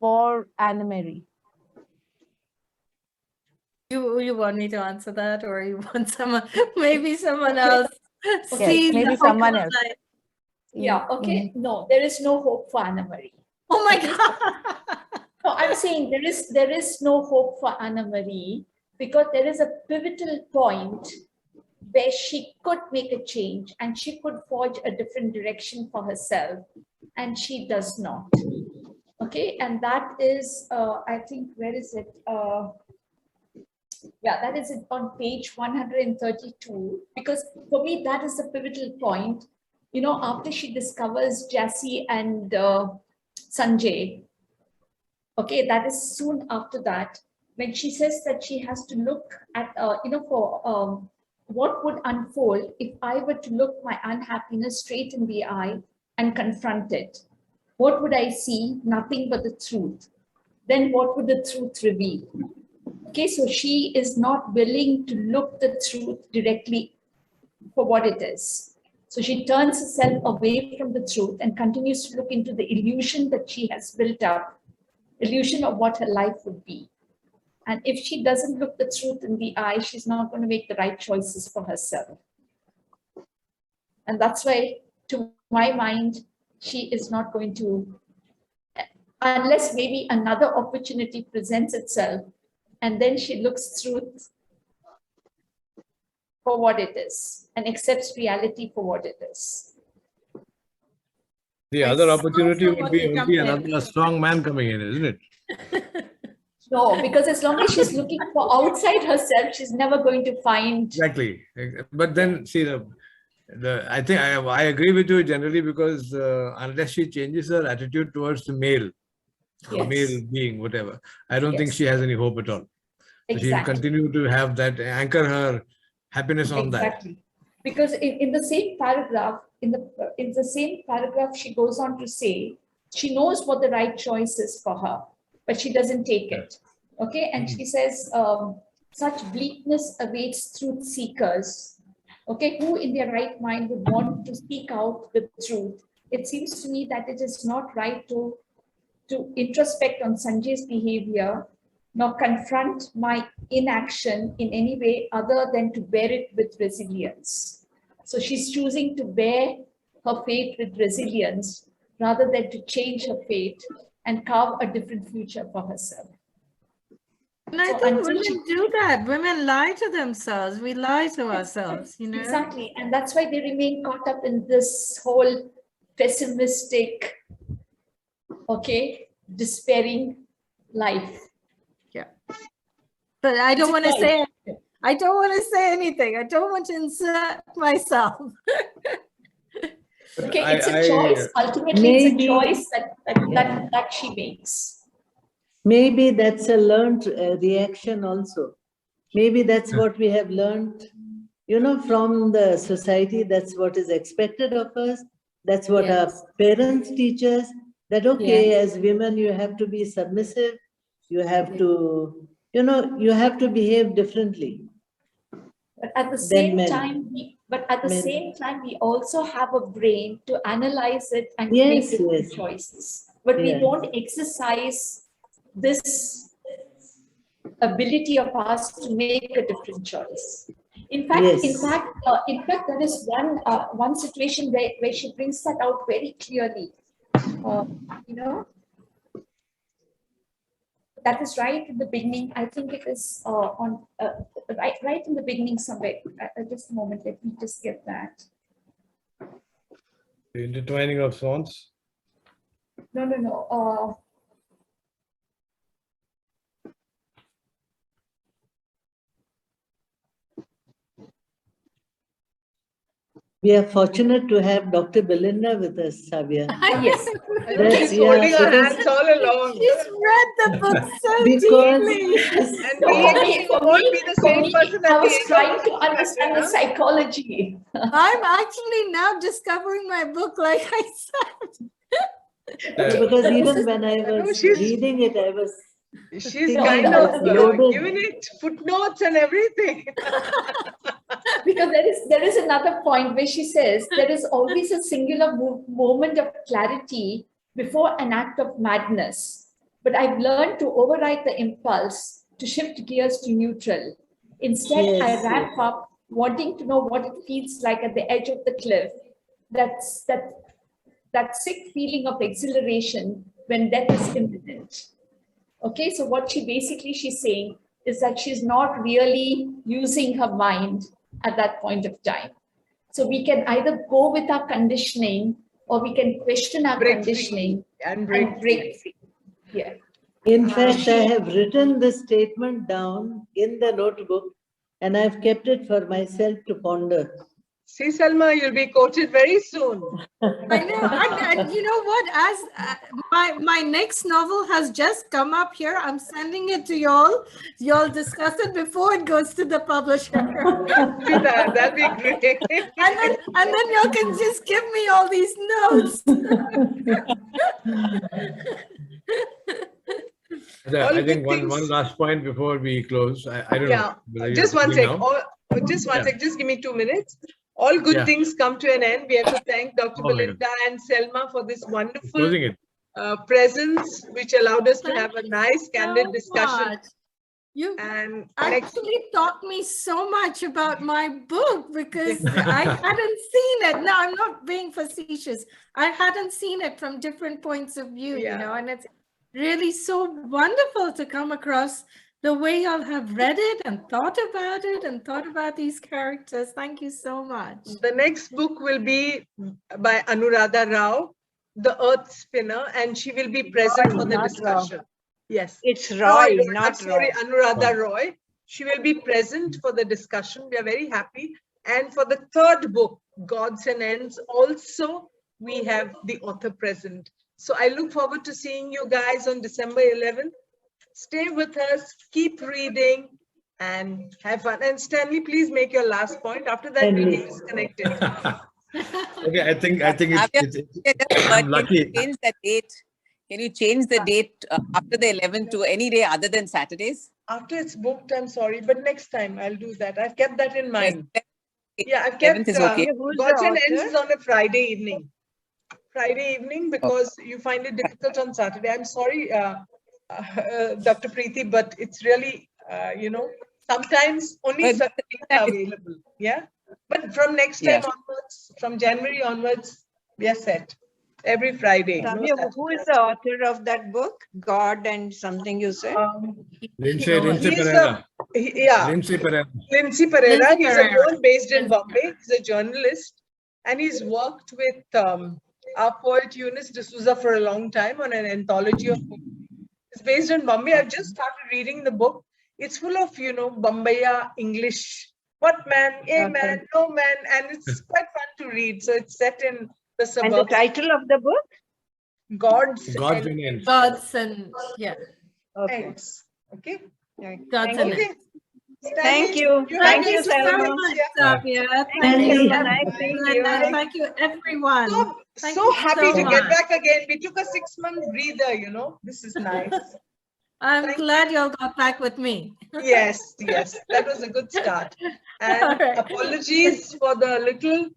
for Anna Marie? You want me to answer that, or you want someone, maybe someone else Yes, maybe someone else. Yeah, okay. No, there is no hope for Anna Marie. Oh my God. No, I'm saying there is no hope for Anna Marie because there is a pivotal point where she could make a change and she could forge a different direction for herself, and she does not. Okay, and that is, I think, where is it? Yeah, that is it on page 132, because for me, that is the pivotal point. You know, after she discovers Jassy and Sanjay, okay, that is soon after that, when she says that she has to look at, for what would unfold if I were to look my unhappiness straight in the eye and confront it. What would I see? Nothing but the truth. Then what would the truth reveal? Okay, so she is not willing to look the truth directly for what it is. So she turns herself away from the truth and continues to look into the illusion that she has built up, illusion of what her life would be. And if she doesn't look the truth in the eye, she's not going to make the right choices for herself. And that's why, to my mind, she is not going to, unless maybe another opportunity presents itself, and then she looks truth for what it is and accepts reality for what it is. The other opportunity would be another strong man coming in, isn't it? No, because as long as she's looking for outside herself, she's never going to find. Exactly. But then, see, I think I agree with you generally, because unless she changes her attitude towards the male, Yes. male being, whatever, I don't think Yes. she has any hope at all. So Exactly. she'll continue to have that, anchor her happiness on Exactly. Because in the same paragraph, in the same paragraph, she goes on to say, she knows what the right choice is for her, but she doesn't take it. Okay, and she says, such bleakness awaits truth seekers. Okay, who in their right mind would want to seek out the truth? It seems to me that it is not right to introspect on Sanjay's behavior, nor confront my inaction in any way other than to bear it with resilience. So she's choosing to bear her fate with resilience rather than to change her fate and carve a different future for herself. And I think women do that. Women lie to themselves. We lie to ourselves, you know? Exactly. And that's why they remain caught up in this whole pessimistic, okay, despairing life. Yeah. But I don't want to say, I don't want to say anything. I don't want to insert myself. Okay, it's a choice. Ultimately, it's a choice that she makes. Maybe that's a learned reaction also. Maybe that's what we have learned, you know, from the society. That's what is expected of us. That's what our parents teach us. That, okay, as women, you have to be submissive. You have to, you know, you have to behave differently. But at the same time, we also have a brain to analyze it and make different choices. But we don't exercise this ability of ours to make a different choice. In fact, there is one situation where she brings that out very clearly. You know, that is right in the beginning. I think it is on right in the beginning somewhere. Just a moment, let me just get that. The intertwining of swans. No. We are fortunate to have Dr. Belinda with us, Savia. Yes. She's holding her hands all along. She's read the book so deeply. And we won't be the same person I was trying to understand the psychology. I'm actually now discovering my book, like I said. Because even when I was reading it, I was She's No, kind no, of loaded. given it footnotes and everything. because there is another point where she says there is always a singular moment of clarity before an act of madness. But I've learned to override the impulse to shift gears to neutral. Instead, I Yes, wrap up wanting to know what it feels like at the edge of the cliff. That sick feeling of exhilaration when death is imminent. Okay, so what she's saying is that she's not really using her mind at that point of time. So we can either go with our conditioning or we can question our Break free conditioning and break break free. Yeah. in fact, I have written this statement down in the notebook and I've kept it for myself to ponder. See, Selma, you'll be quoted very soon. I know, and you know what? As my next novel has just come up here, I'm sending it to y'all. Y'all discuss it before it goes to the publisher. See that? That'd be great. and then y'all can just give me all these notes. All I good think one things. last point before we close. I don't know. whether you Just have to one leave sec. now. Just one Yeah. sec. Just give me 2 minutes. All good Yeah. things come to an end. We have to thank Dr. Oh my God. Belinda and Selma for this wonderful Closing it. presence, which allowed us to Thank have a nice, candid so discussion. much. You And actually taught me so much about my book because I hadn't seen it. No, I'm not being facetious. I hadn't seen it from different points of view, you know, and it's really so wonderful to come across the way y'all have read it and thought about it and thought about these characters. Thank you so much. the next book will be by Anuradha Rao, The Earth Spinner, and she will be present for the discussion. Yes. It's No, Roy, I'm not sorry, Roy. Anuradha Roy. She will be present for the discussion. We are very happy. And for the third book, Gods and Ends, also we have the author present. So I look forward to seeing you guys on December 11th. Stay with us, keep reading, and have fun. And Stanley, please make your last point. After that, we'll be disconnected. Okay, I think I'm Can lucky. you change the date? Can you change the date after the 11th to any day other than Saturdays? After it's booked, I'm sorry, but next time I'll do that. I've kept that in mind. Yes. Yeah, I've 11th kept is okay. Who's Gods the and Ends author? is on a Friday evening. Friday evening, because you find it difficult on Saturday. I'm sorry, Dr. Preeti, but it's really, you know, sometimes only But certain things are available. Yeah. But from next time onwards, from January onwards, we are set. Every Friday. No Samia, who is the author of that book? God and something you said? Lindsay he's Pereira. yeah. Lindsay Pereira. Lindsay Pereira. Lindsay He's Pereira. based in Bombay. He's a journalist, and he's worked with our poet Eunice D'Souza for a long time on an anthology of poetry. It's based in Bombay. I've just started reading the book. It's full of, you know, Bombaya English. What man? A man? No man? And it's quite fun to read. So it's set in the suburbs. And the title of the book? Gods and Ends. Gods and Okay. Ends. Okay. Gods and Okay. Ends. Thank you. Thank Thank you, so Selma. much, Savia. Thank Thank you. you. Nice seeing you. Thank you, everyone. Thank So you happy so to get much. back again. We took a 6-month breather, you know. This is nice. I'm glad y'all got back with me. Yes, that was a good start. And apologies for the little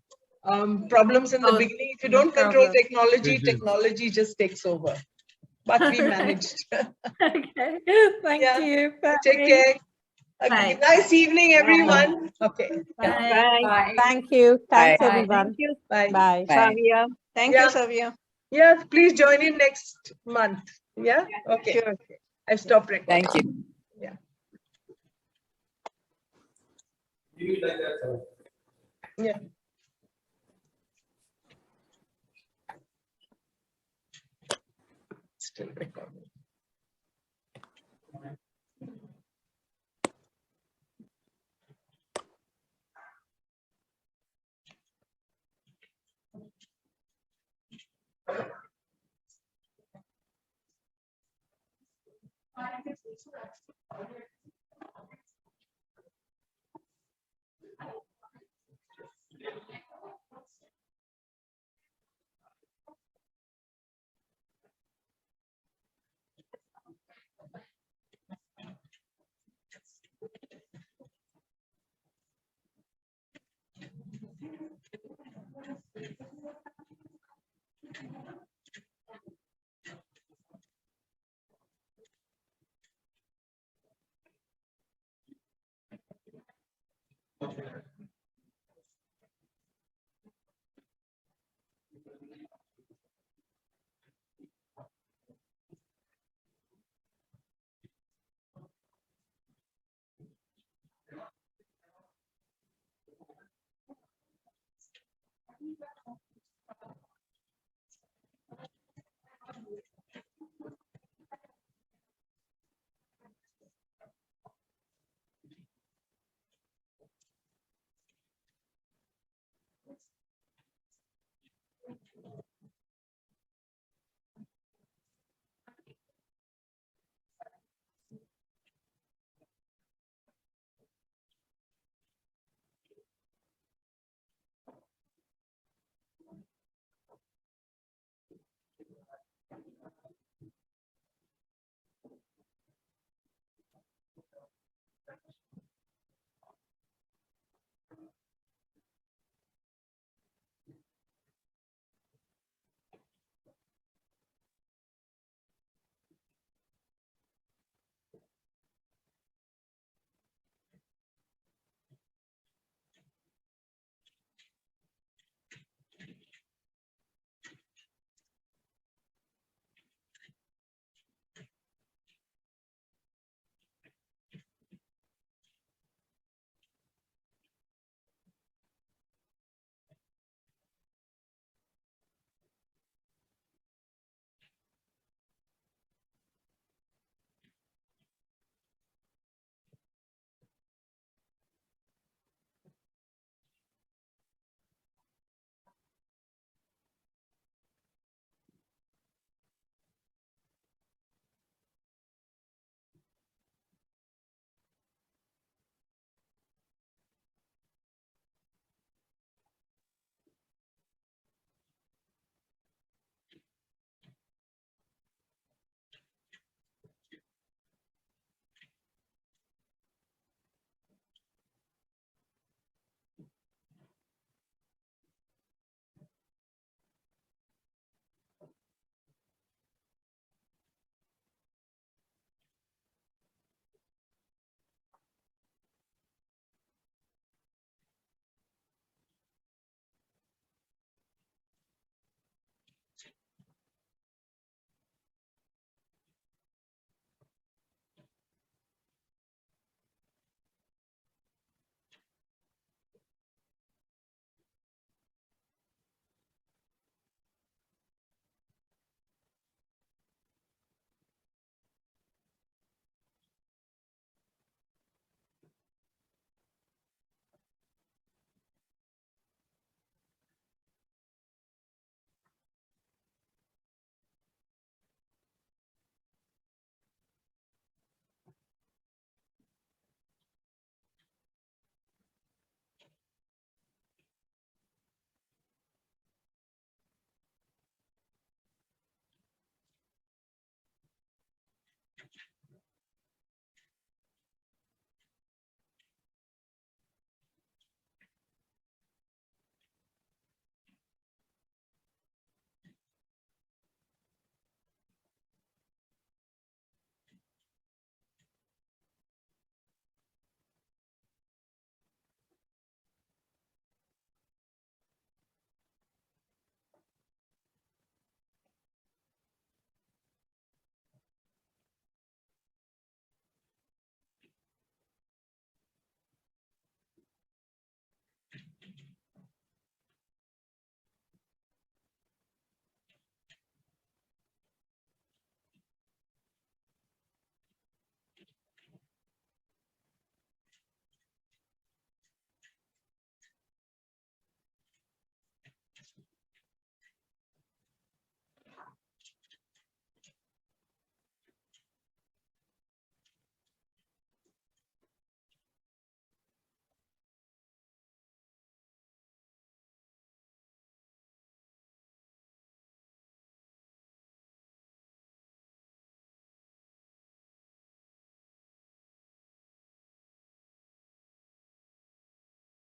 problems in the beginning. If you don't control technology, technology just takes over. But we managed. Okay, thank you. Bye. Take care. Bye. Nice evening, everyone. Okay. Bye. Bye. Thank you. Thanks, Bye. everyone. Thank you, Bye. Bye. Savia. Thank you, Savia. Yeah, please join in next month. Yeah? Okay. Sure. I've stopped recording. Thank you. Yeah. Yeah. Still recording.